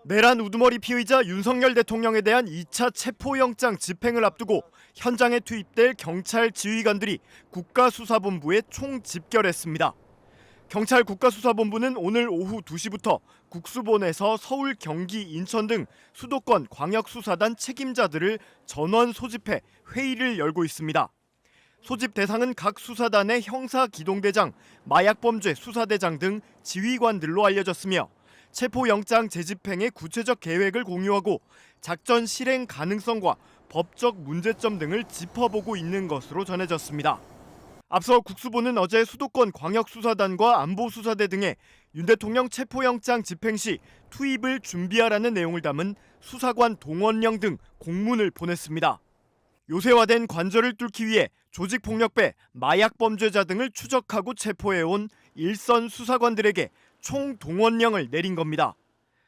내란 우두머리 피의자 윤석열 대통령에 대한 2차 체포영장 집행을 앞두고 현장에 투입될 경찰 지휘관들이 국가수사본부에 총집결했습니다. 경찰 국가수사본부는 오늘 오후 2시부터 국수본에서 서울, 경기, 인천 등 수도권 광역수사단 책임자들을 전원 소집해 회의를 열고 있습니다. 소집 대상은 각 수사단의 형사기동대장, 마약범죄 수사대장 등 지휘관들로 알려졌으며 체포영장 재집행의 구체적 계획을 공유하고 작전 실행 가능성과 법적 문제점 등을 짚어보고 있는 것으로 전해졌습니다. 앞서 국수본은 어제 수도권 광역수사단과 안보수사대 등에 윤 대통령 체포영장 집행 시 투입을 준비하라는 내용을 담은 수사관 동원령 등 공문을 보냈습니다. 요새화된 관절을 뚫기 위해 조직폭력배, 마약범죄자 등을 추적하고 체포해온 일선 수사관들에게 총동원령을 내린 겁니다.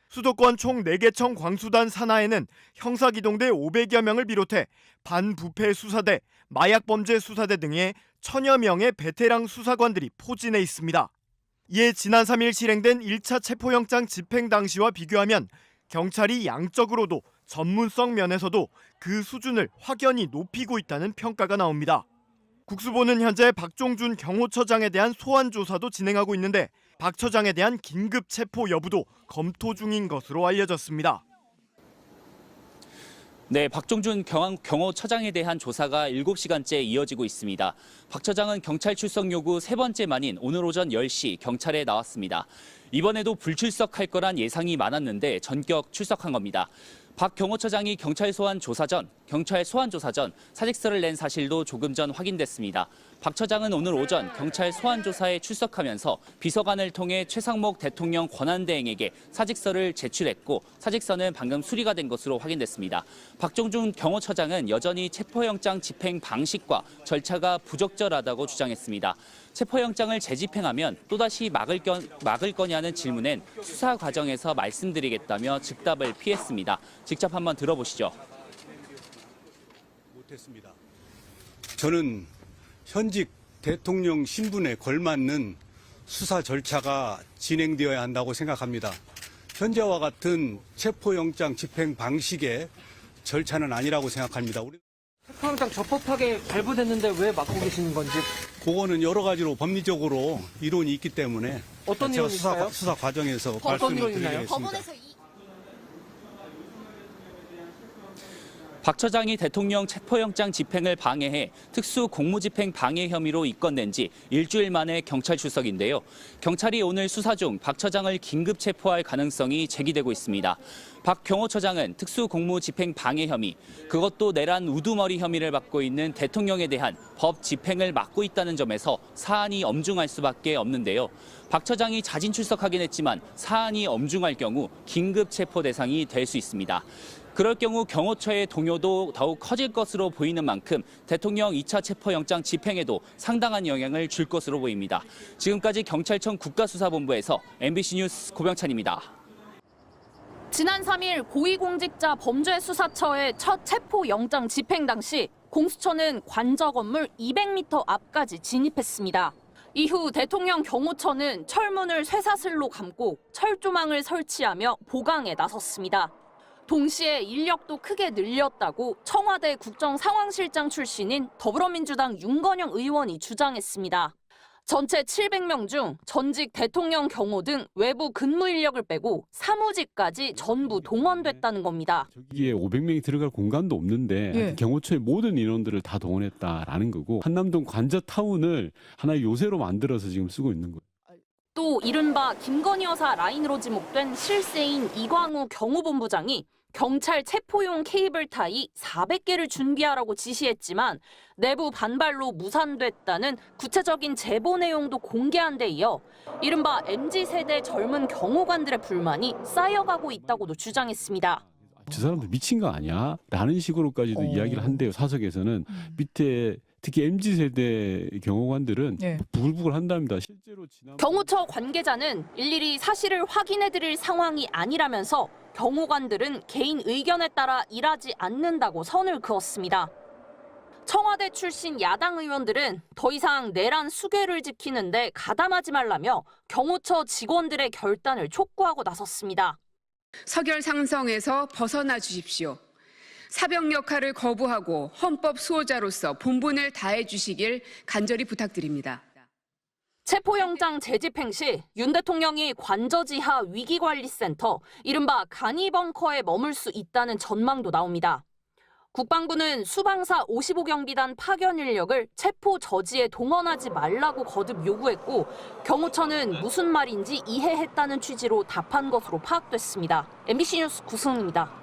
수도권 총 4개청 광수단 산하에는 형사기동대 500여 명을 비롯해 반부패 수사대, 마약범죄 수사대 등의 1000여 명의 베테랑 수사관들이 포진해 있습니다. 이에 지난 3일 실행된 1차 체포영장 집행 당시와 비교하면 경찰이 양적으로도 전문성 면에서도 그 수준을 확연히 높이고 있다는 평가가 나옵니다. 국수본은 현재 박종준 경호처장에 대한 소환 조사도 진행하고 있는데 박 처장에 대한 긴급 체포 여부도 검토 중인 것으로 알려졌습니다. 네, 박종준 경호처장에 대한 조사가 7시간째 이어지고 있습니다. 박 처장은 경찰 출석 요구 3번째 만인 오늘 오전 10시 경찰에 나왔습니다. 이번에도 불출석할 거란 예상이 많았는데 전격 출석한 겁니다. 박 경호처장이 경찰 소환 조사 전 사직서를 낸 사실도 조금 전 확인됐습니다. 박 처장은 오늘 오전 경찰 소환 조사에 출석하면서 비서관을 통해 최상목 대통령 권한대행에게 사직서를 제출했고 사직서는 방금 수리가 된 것으로 확인됐습니다. 박종준 경호처장은 여전히 체포영장 집행 방식과 절차가 부적절하다고 주장했습니다. 체포영장을 재집행하면 또다시 막을 거냐는 질문엔 수사 과정에서 말씀드리겠다며 즉답을 피했습니다. 직접 한번 들어보시죠. 못했습니다. 저는 현직 대통령 신분에 걸맞는 수사 절차가 진행되어야 한다고 생각합니다. 현재와 같은 체포영장 집행 방식의 절차는 아니라고 생각합니다. 체포영장 적법하게 발부됐는데 왜 막고 계시는 건지. 그거는 여러 가지로 법리적으로 이론이 있기 때문에 어떤 제가 이론이 있어요? 수사 과정에서 어떤 이론이 말씀을 있나요? 드리겠습니다. 박 처장이 대통령 체포영장 집행을 방해해 특수 공무집행 방해 혐의로 입건된 지 일주일 만에 경찰 출석인데요. 경찰이 오늘 수사 중 박 처장을 긴급 체포할 가능성이 제기되고 있습니다. 박 경호처장은 특수 공무집행 방해 혐의, 그것도 내란 우두머리 혐의를 받고 있는 대통령에 대한 법 집행을 막고 있다는 점에서 사안이 엄중할 수밖에 없는데요. 박 처장이 자진 출석하긴 했지만 사안이 엄중할 경우 긴급 체포 대상이 될 수 있습니다. 그럴 경우 경호처의 동요도 더욱 커질 것으로 보이는 만큼 대통령 2차 체포영장 집행에도 상당한 영향을 줄 것으로 보입니다. 지금까지 경찰청 국가수사본부에서 MBC 뉴스 고병찬입니다. 지난 3일 고위공직자 범죄수사처의 첫 체포영장 집행 당시 공수처는 관저 건물 200m 앞까지 진입했습니다. 이후 대통령 경호처는 철문을 쇠사슬로 감고 철조망을 설치하며 보강에 나섰습니다. 동시에 인력도 크게 늘렸다고 청와대 국정상황실장 출신인 더불어민주당 윤건영 의원이 주장했습니다. 전체 700명 중 전직 대통령 경호 등 외부 근무 인력을 빼고 사무직까지 전부 동원됐다는 겁니다. 저기에 500명이 들어갈 공간도 없는데 경호처의 모든 인원들을 다 동원했다라는 거고 한남동 관저타운을 하나의 요새로 만들어서 지금 쓰고 있는 거예요. 또 이른바 김건희 여사 라인으로 지목된 실세인 이광우 경호본부장이 경찰 체포용 케이블 타이 400개를 준비하라고 지시했지만 내부 반발로 무산됐다는 구체적인 제보 내용도 공개한 데 이어 이른바 MZ세대 젊은 경호관들의 불만이 쌓여가고 있다고도 주장했습니다. 저 사람들 미친 거 아니야? 라는 식으로까지도 이야기를 한대요. 사석에서는. 밑에 특히 MZ세대 경호관들은 부글부글 한답니다. 실제로 경호처 관계자는 일일이 사실을 확인해드릴 상황이 아니라면서 경호관들은 개인 의견에 따라 일하지 않는다고 선을 그었습니다. 청와대 출신 야당 의원들은 더 이상 내란 수괴를 지키는데 가담하지 말라며 경호처 직원들의 결단을 촉구하고 나섰습니다. 서결상성에서 벗어나 주십시오. 사병 역할을 거부하고 헌법 수호자로서 본분을 다해 주시길 간절히 부탁드립니다. 체포영장 재집행 시 윤 대통령이 관저지하 위기관리센터, 이른바 간이벙커에 머물 수 있다는 전망도 나옵니다. 국방부는 수방사 55경비단 파견 인력을 체포 저지에 동원하지 말라고 거듭 요구했고, 경호처는 무슨 말인지 이해했다는 취지로 답한 것으로 파악됐습니다. MBC 뉴스 구승훈입니다.